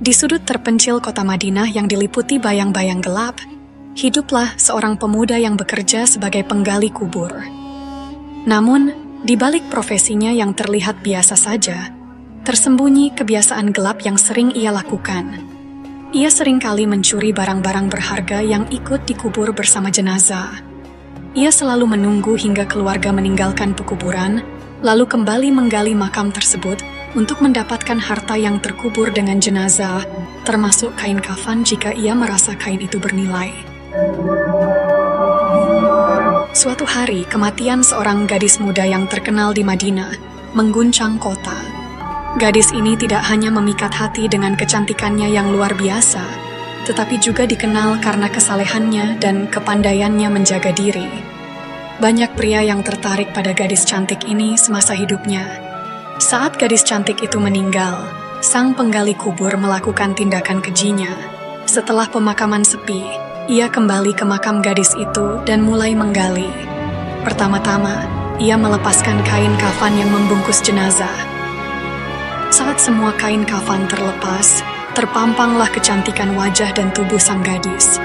Di sudut terpencil kota Madinah yang diliputi bayang-bayang gelap, hiduplah seorang pemuda yang bekerja sebagai penggali kubur. Namun, di balik profesinya yang terlihat biasa saja, tersembunyi kebiasaan gelap yang sering ia lakukan. Ia seringkali mencuri barang-barang berharga yang ikut dikubur bersama jenazah. Ia selalu menunggu hingga keluarga meninggalkan pekuburan, lalu kembali menggali makam tersebut untuk mendapatkan harta yang terkubur dengan jenazah, termasuk kain kafan jika ia merasa kain itu bernilai. Suatu hari, kematian seorang gadis muda yang terkenal di Madinah mengguncang kota. Gadis ini tidak hanya memikat hati dengan kecantikannya yang luar biasa, tetapi juga dikenal karena kesalehannya dan kepandaiannya menjaga diri. Banyak pria yang tertarik pada gadis cantik ini semasa hidupnya. Saat gadis cantik itu meninggal, sang penggali kubur melakukan tindakan kejinya. Setelah pemakaman sepi, ia kembali ke makam gadis itu dan mulai menggali. Pertama-tama, ia melepaskan kain kafan yang membungkus jenazah. Saat semua kain kafan terlepas, terpampanglah kecantikan wajah dan tubuh sang gadis.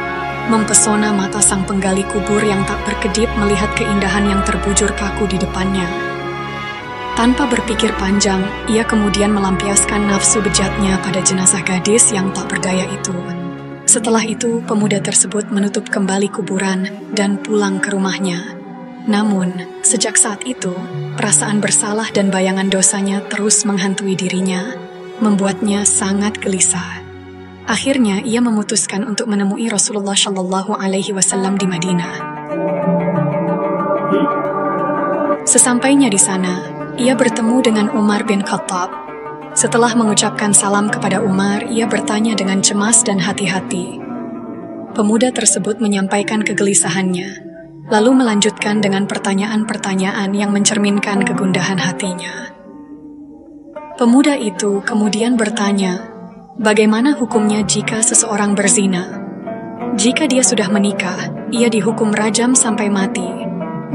Mempesona mata sang penggali kubur yang tak berkedip melihat keindahan yang terbujur kaku di depannya. Tanpa berpikir panjang, ia kemudian melampiaskan nafsu bejatnya pada jenazah gadis yang tak berdaya itu. Setelah itu, pemuda tersebut menutup kembali kuburan dan pulang ke rumahnya. Namun, sejak saat itu, perasaan bersalah dan bayangan dosanya terus menghantui dirinya, membuatnya sangat gelisah. Akhirnya, ia memutuskan untuk menemui Rasulullah Shallallahu Alaihi Wasallam di Madinah. Sesampainya di sana, ia bertemu dengan Umar bin Khattab. Setelah mengucapkan salam kepada Umar, ia bertanya dengan cemas dan hati-hati. Pemuda tersebut menyampaikan kegelisahannya, lalu melanjutkan dengan pertanyaan-pertanyaan yang mencerminkan kegundahan hatinya. Pemuda itu kemudian bertanya, bagaimana hukumnya jika seseorang berzina? Jika dia sudah menikah, ia dihukum rajam sampai mati.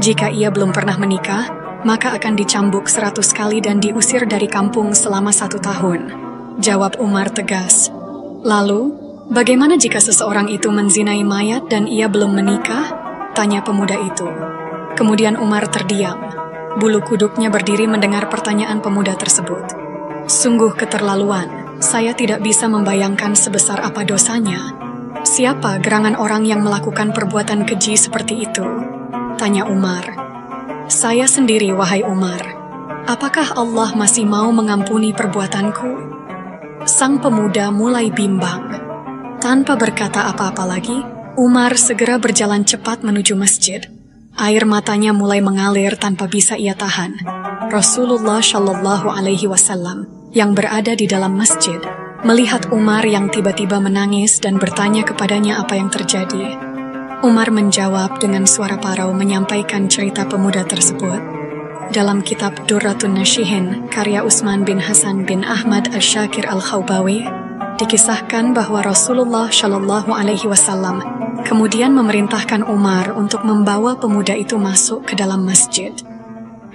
Jika ia belum pernah menikah, maka akan dicambuk 100 kali dan diusir dari kampung selama 1 tahun. Jawab Umar tegas. Lalu, bagaimana jika seseorang itu menzinai mayat dan ia belum menikah? Tanya pemuda itu. Kemudian Umar terdiam. Bulu kuduknya berdiri mendengar pertanyaan pemuda tersebut. Sungguh keterlaluan, saya tidak bisa membayangkan sebesar apa dosanya. Siapa gerangan orang yang melakukan perbuatan keji seperti itu? Tanya Umar. Saya sendiri, wahai Umar. Apakah Allah masih mau mengampuni perbuatanku? Sang pemuda mulai bimbang. Tanpa berkata apa-apa lagi, Umar segera berjalan cepat menuju masjid. Air matanya mulai mengalir tanpa bisa ia tahan. Rasulullah Shallallahu Alaihi Wasallam yang berada di dalam masjid melihat Umar yang tiba-tiba menangis dan bertanya kepadanya apa yang terjadi. Umar menjawab dengan suara parau menyampaikan cerita pemuda tersebut. Dalam kitab Durratun Nashihin, karya Utsman bin Hasan bin Ahmad Al-Shakir Al-Khawbawi, dikisahkan bahwa Rasulullah Shallallahu Alaihi Wasallam kemudian memerintahkan Umar untuk membawa pemuda itu masuk ke dalam masjid.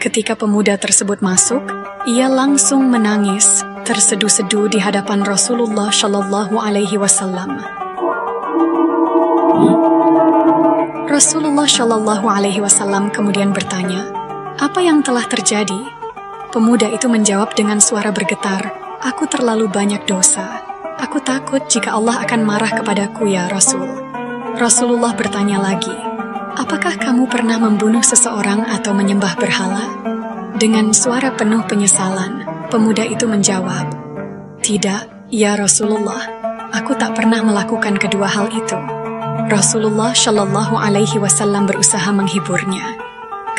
Ketika pemuda tersebut masuk, ia langsung menangis, tersedu-sedu di hadapan Rasulullah Shallallahu Alaihi Wasallam. Rasulullah Shallallahu Alaihi Wasallam kemudian bertanya, apa yang telah terjadi? Pemuda itu menjawab dengan suara bergetar, aku terlalu banyak dosa. Aku takut jika Allah akan marah kepadaku ya Rasul. Rasulullah bertanya lagi, apakah kamu pernah membunuh seseorang atau menyembah berhala? Dengan suara penuh penyesalan, pemuda itu menjawab, tidak, ya Rasulullah, aku tak pernah melakukan kedua hal itu. Rasulullah Shallallahu Alaihi Wasallam berusaha menghiburnya.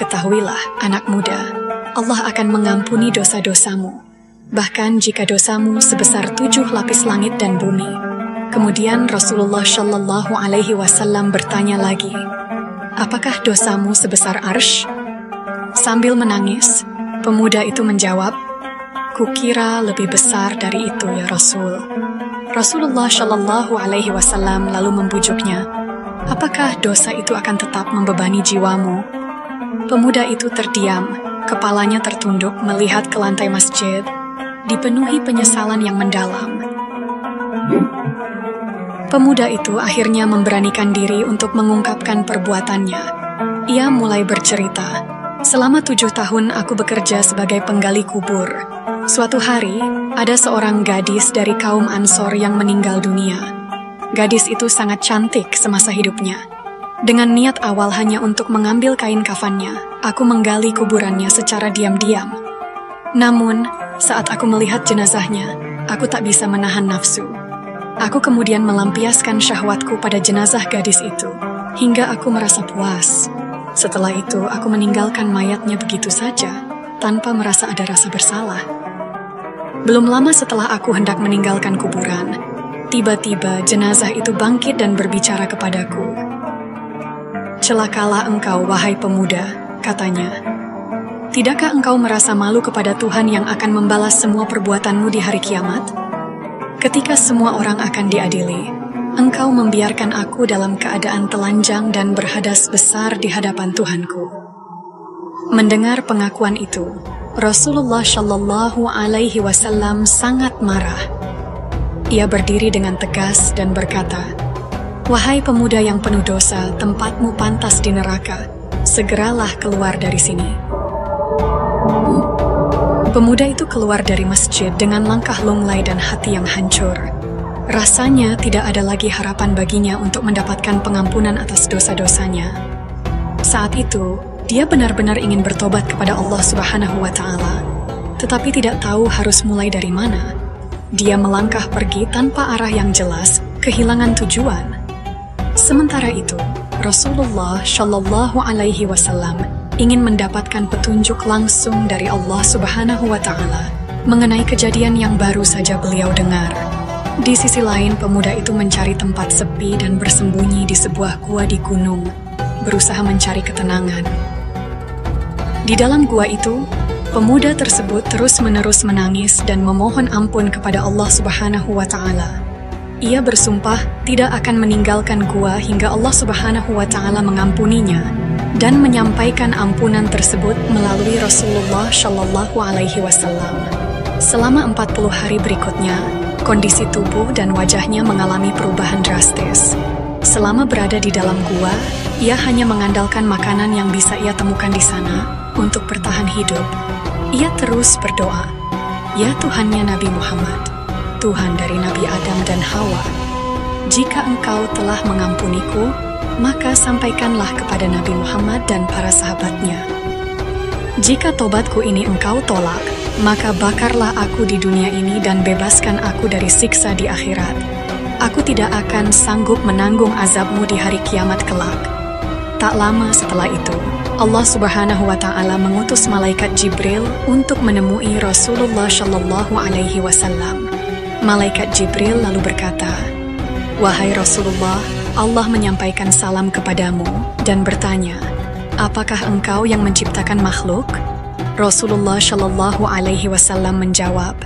Ketahuilah, anak muda, Allah akan mengampuni dosa-dosamu, bahkan jika dosamu sebesar 7 lapis langit dan bumi. Kemudian Rasulullah Shallallahu Alaihi Wasallam bertanya lagi, apakah dosamu sebesar arsy? Sambil menangis, pemuda itu menjawab, kukira lebih besar dari itu ya Rasul. Rasulullah Shallallahu Alaihi Wasallam lalu membujuknya, apakah dosa itu akan tetap membebani jiwamu? Pemuda itu terdiam, kepalanya tertunduk melihat ke lantai masjid, dipenuhi penyesalan yang mendalam. Pemuda itu akhirnya memberanikan diri untuk mengungkapkan perbuatannya. Ia mulai bercerita, "Selama 7 tahun aku bekerja sebagai penggali kubur. Suatu hari, ada seorang gadis dari kaum Ansor yang meninggal dunia. Gadis itu sangat cantik semasa hidupnya. Dengan niat awal hanya untuk mengambil kain kafannya, aku menggali kuburannya secara diam-diam. Namun, saat aku melihat jenazahnya, aku tak bisa menahan nafsu. Aku kemudian melampiaskan syahwatku pada jenazah gadis itu, hingga aku merasa puas. Setelah itu, aku meninggalkan mayatnya begitu saja, tanpa merasa ada rasa bersalah. Belum lama setelah aku hendak meninggalkan kuburan, tiba-tiba jenazah itu bangkit dan berbicara kepadaku. 'Celakalah engkau, wahai pemuda,' katanya. 'Tidakkah engkau merasa malu kepada Tuhan yang akan membalas semua perbuatanmu di hari kiamat? Ketika semua orang akan diadili, engkau membiarkan aku dalam keadaan telanjang dan berhadas besar di hadapan Tuhanku.' Mendengar pengakuan itu, Rasulullah Shallallahu Alaihi Wasallam sangat marah. Ia berdiri dengan tegas dan berkata, 'Wahai pemuda yang penuh dosa, tempatmu pantas di neraka. Segeralah keluar dari sini.' Pemuda itu keluar dari masjid dengan langkah lunglai dan hati yang hancur. Rasanya tidak ada lagi harapan baginya untuk mendapatkan pengampunan atas dosa-dosanya. Saat itu, dia benar-benar ingin bertobat kepada Allah Subhanahu wa Ta'ala, tetapi tidak tahu harus mulai dari mana. Dia melangkah pergi tanpa arah yang jelas, kehilangan tujuan. Sementara itu, Rasulullah Shallallahu Alaihi Wasallam ingin mendapatkan petunjuk langsung dari Allah Subhanahu wa Ta'ala mengenai kejadian yang baru saja beliau dengar. Di sisi lain, pemuda itu mencari tempat sepi dan bersembunyi di sebuah gua di gunung, berusaha mencari ketenangan. Di dalam gua itu, pemuda tersebut terus-menerus menangis dan memohon ampun kepada Allah Subhanahu wa Ta'ala. Ia bersumpah tidak akan meninggalkan gua hingga Allah Subhanahu wa Ta'ala mengampuninya dan menyampaikan ampunan tersebut melalui Rasulullah Shallallahu Alaihi Wasallam. Selama 40 hari berikutnya, kondisi tubuh dan wajahnya mengalami perubahan drastis. Selama berada di dalam gua, ia hanya mengandalkan makanan yang bisa ia temukan di sana untuk bertahan hidup. Ia terus berdoa, "Ya Tuhannya Nabi Muhammad, Tuhan dari Nabi Adam dan Hawa, jika Engkau telah mengampuniku, maka sampaikanlah kepada Nabi Muhammad dan para sahabatnya. Jika tobatku ini Engkau tolak, maka bakarlah aku di dunia ini dan bebaskan aku dari siksa di akhirat. Aku tidak akan sanggup menanggung azabmu di hari kiamat kelak." Tak lama setelah itu, Allah Subhanahu wa Ta'ala mengutus malaikat Jibril untuk menemui Rasulullah Shallallahu Alaihi Wasallam. Malaikat Jibril lalu berkata, "Wahai Rasulullah, Allah menyampaikan salam kepadamu dan bertanya, apakah engkau yang menciptakan makhluk?" Rasulullah Shallallahu Alaihi Wasallam menjawab,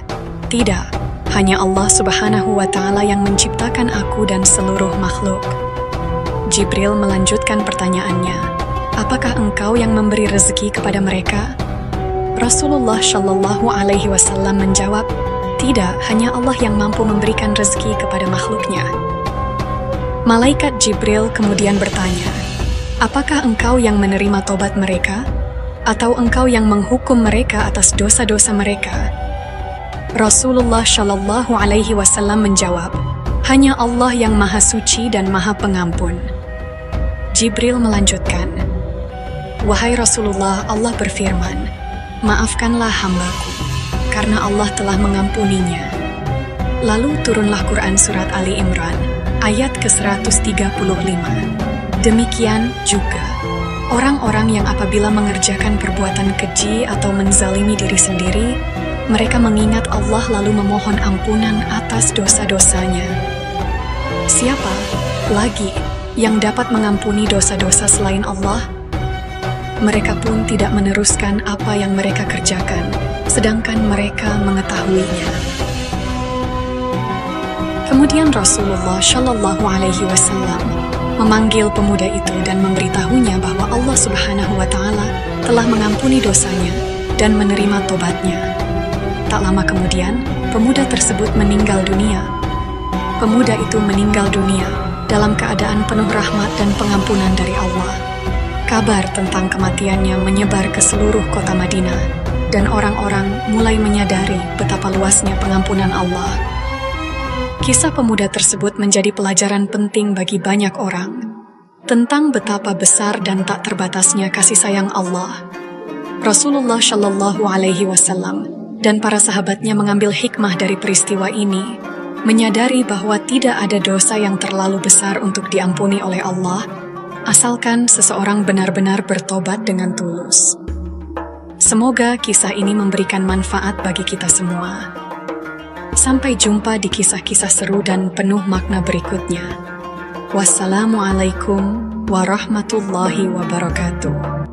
"Tidak, hanya Allah Subhanahu wa Ta'ala yang menciptakan aku dan seluruh makhluk." Jibril melanjutkan pertanyaannya, "Apakah engkau yang memberi rezeki kepada mereka?" Rasulullah Shallallahu Alaihi Wasallam menjawab, "Tidak, hanya Allah yang mampu memberikan rezeki kepada makhluknya." Malaikat Jibril kemudian bertanya, "Apakah engkau yang menerima tobat mereka? Atau engkau yang menghukum mereka atas dosa-dosa mereka?" Rasulullah Shallallahu Alaihi Wasallam menjawab, "Hanya Allah yang Maha Suci dan Maha Pengampun." Jibril melanjutkan, "Wahai Rasulullah, Allah berfirman, 'Maafkanlah hambaku, karena Allah telah mengampuninya.'" Lalu turunlah Quran Surat Ali Imran, ayat ke-135. Demikian juga, orang-orang yang apabila mengerjakan perbuatan keji atau menzalimi diri sendiri, mereka mengingat Allah lalu memohon ampunan atas dosa-dosanya. Siapa lagi yang dapat mengampuni dosa-dosa selain Allah? Mereka pun tidak meneruskan apa yang mereka kerjakan, sedangkan mereka mengetahuinya. Kemudian Rasulullah Shallallahu Alaihi Wasallam memanggil pemuda itu dan memberitahunya bahwa Allah Subhanahu wa Ta'ala telah mengampuni dosanya dan menerima tobatnya. Tak lama kemudian, pemuda tersebut meninggal dunia. pemuda itu meninggal dunia dalam keadaan penuh rahmat dan pengampunan dari Allah. Kabar tentang kematiannya menyebar ke seluruh kota Madinah, dan orang-orang mulai menyadari betapa luasnya pengampunan Allah. Kisah pemuda tersebut menjadi pelajaran penting bagi banyak orang tentang betapa besar dan tak terbatasnya kasih sayang Allah. Rasulullah Shallallahu Alaihi Wasallam dan para sahabatnya mengambil hikmah dari peristiwa ini, menyadari bahwa tidak ada dosa yang terlalu besar untuk diampuni oleh Allah, asalkan seseorang benar-benar bertobat dengan tulus. Semoga kisah ini memberikan manfaat bagi kita semua. Sampai jumpa di kisah-kisah seru dan penuh makna berikutnya. Wassalamualaikum warahmatullahi wabarakatuh.